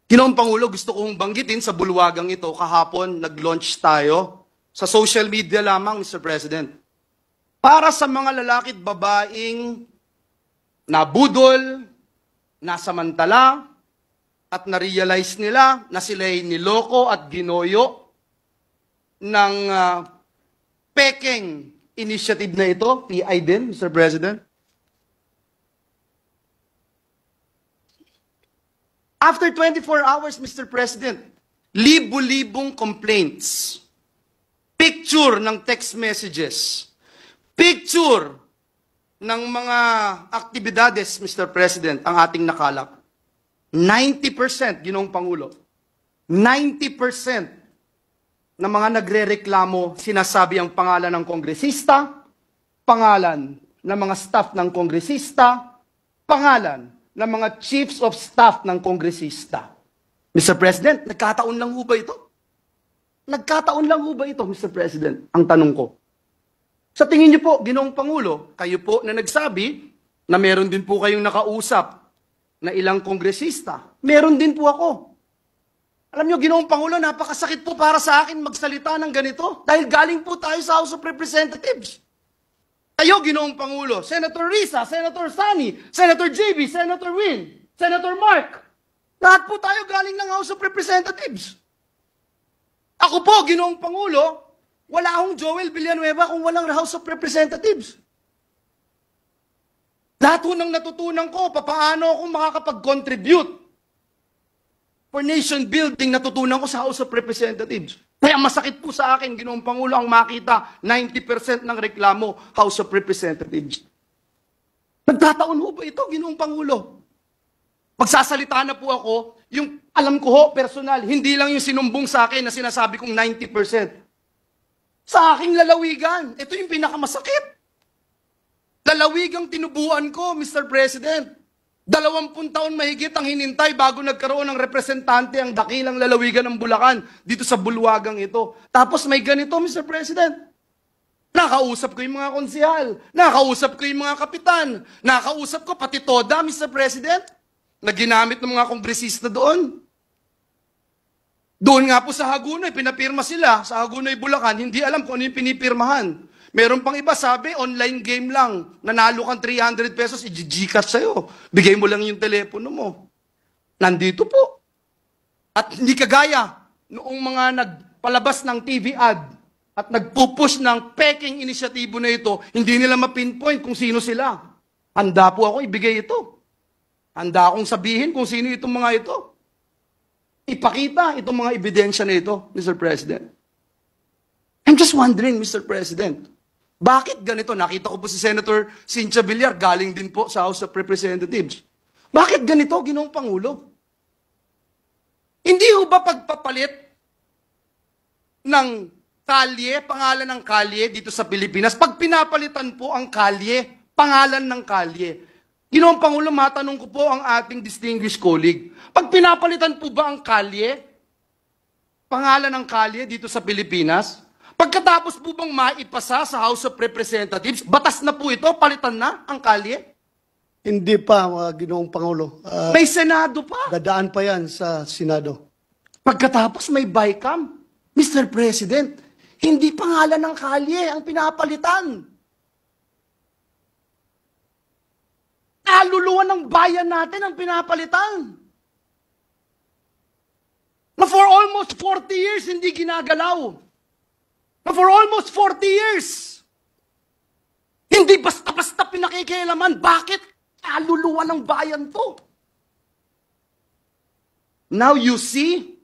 Ginoong Pangulo, gusto kong banggitin sa bulwagang ito, kahapon nag-launch tayo sa social media lamang, Mr. President. Para sa mga lalaki at babaeng nabudol, nasamantala, at na-realize nila na sila'y niloko at ginoyo ng pekeng initiative na ito, PI din, Mr. President. After 24 hours, Mr. President, libo-libong complaints, picture ng text messages, picture ng mga aktibidades, Mr. President, ang ating nakalap. 90%, Ginoong Pangulo, 90% ng mga nagrereklamo, sinasabi ang pangalan ng kongresista, pangalan ng mga staff ng kongresista, pangalan ng mga chiefs of staff ng kongresista. Mr. President, nagkataon lang ho ba ito? Nagkataon lang ho ba ito, Mr. President? Ang tanong ko. Sa tingin niyo po, Ginoong Pangulo, kayo po na nagsabi na meron din po kayong nakausap na ilang kongresista. Meron din po ako. Alam niyo, Ginoong Pangulo, napakasakit po para sa akin magsalita ng ganito dahil galing po tayo sa House of Representatives. Kayo, Ginoong Pangulo, Senator Risa, Senator Sani, Senator JB, Senator Win, Senator Mark, lahat po tayo galing ng House of Representatives. Ako po, Ginoong Pangulo, wala akong Joel Villanueva kung walang House of Representatives. Lahat ho ng natutunan ko, paano ako makakapag-contribute for nation building, natutunan ko sa House of Representatives. Kaya masakit po sa akin, Ginoong Pangulo, ang makita 90% ng reklamo, House of Representatives. Nagkataon ho ba ito, Ginoong Pangulo? Magsasalita na po ako, yung alam ko ho, personal, hindi lang yung sinumbong sa akin na sinasabi kong 90%. Sa aking lalawigan, ito yung pinakamasakit. Lalawigang tinubuan ko, Mr. President. 20 taon mahigit ang hinintay bago nagkaroon ng representante ang dakilang lalawigan ng Bulacan dito sa bulwagang ito. Tapos may ganito, Mr. President. Nakausap ko yung mga konsihal, nakausap ko yung mga kapitan, nakausap ko pati toda, Mr. President, na ginamit ng mga kongresista doon. Doon nga po sa Hagunoy, pinapirma sila. Sa Hagunoy, Bulacan, hindi alam kung ano yung pinipirmahan. Meron pang iba, sabi, online game lang. Nanalo kang 300 pesos, i-Gcash sa'yo. Bigay mo lang yung telepono mo. Nandito po. At hindi kagaya noong mga nagpalabas ng TV ad at nagpupush ng peking inisyatibo na ito, hindi nila mapinpoint kung sino sila. Handa po ako ibigay ito. Handa akong sabihin kung sino itong mga ito. Ipakita itong mga ebidensya na ito, Mr. President. I'm just wondering, Mr. President, bakit ganito? Nakita ko po si Senator Cynthia Villar, galing din po sa House of Representatives. Bakit ganito, Ginoong Pangulo? Hindi ho ba pagpapalit ng kalye, pangalan ng kalye dito sa Pilipinas, pag pinapalitan po ang kalye, pangalan ng kalye, Ginoong Pangulo, matanong ko po ang ating distinguished colleague, pag pinapalitan po ba ang kalye, pangalan ng kalye dito sa Pilipinas, pagkatapos po bang maipasa sa House of Representatives, batas na po ito, palitan na ang kalye? Hindi pa, Ginoong Pangulo. May Senado pa. Dadaan pa yan sa Senado. Pagkatapos may BICAM. Mr. President, hindi pangalan ng kalye ang pinapalitan. Kaluluwa ng bayan natin ang pinapalitan. Na for almost 40 years hindi ginagalaw. Na for almost 40 years, hindi basta-basta pinakikialaman. Bakit? Kaluluwa ng bayan to. Now you see,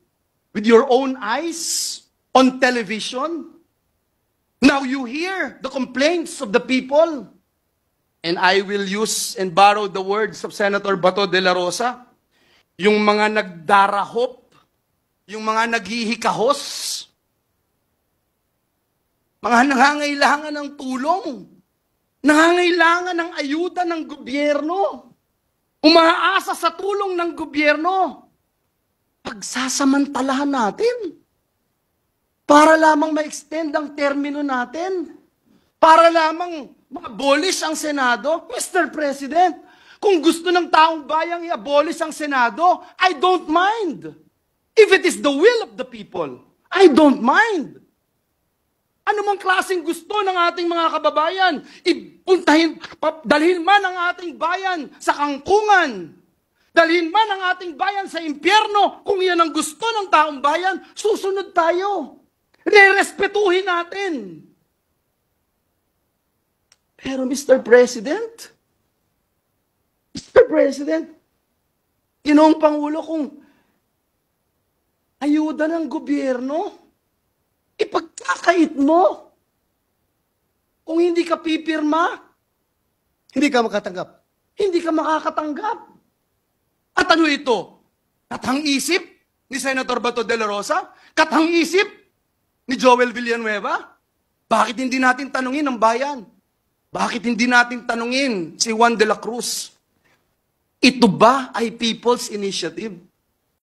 with your own eyes, on television, now you hear the complaints of the people. And I will use and borrow the words of Senator Bato de la Rosa, yung mga nagdarahop, yung mga naghihikahos, mga nangangailangan ng tulong, nangangailangan ng ayuda ng gobyerno, umaasa sa tulong ng gobyerno, pagsasamantalahan natin para lamang ma-extend ang termino natin, para lamang ma-abolish ang Senado. Mr. President, Kung gusto ng taong bayang i-abolish ang Senado, I don't mind. If it is the will of the people, I don't mind. Ano mang klaseng gusto ng ating mga kababayan, dalhin man ang ating bayan sa kangkungan, dalhin man ang ating bayan sa impyerno, kung yan ang gusto ng taong bayan, susunod tayo. Rerespetuhin natin. Pero Mr. President, Ginoong Pangulo, kung ayuda ng gobyerno, ipagkakait mo. Kung hindi ka pipirma, Hindi ka makatanggap. hindi ka makakatanggap. At ano ito? Katang-isip ni Senator Bato de la Rosa? Katang-isip ni Joel Villanueva? Bakit hindi natin tanungin ang bayan? Bakit hindi natin tanungin si Juan de la Cruz? Ito ba ay people's initiative?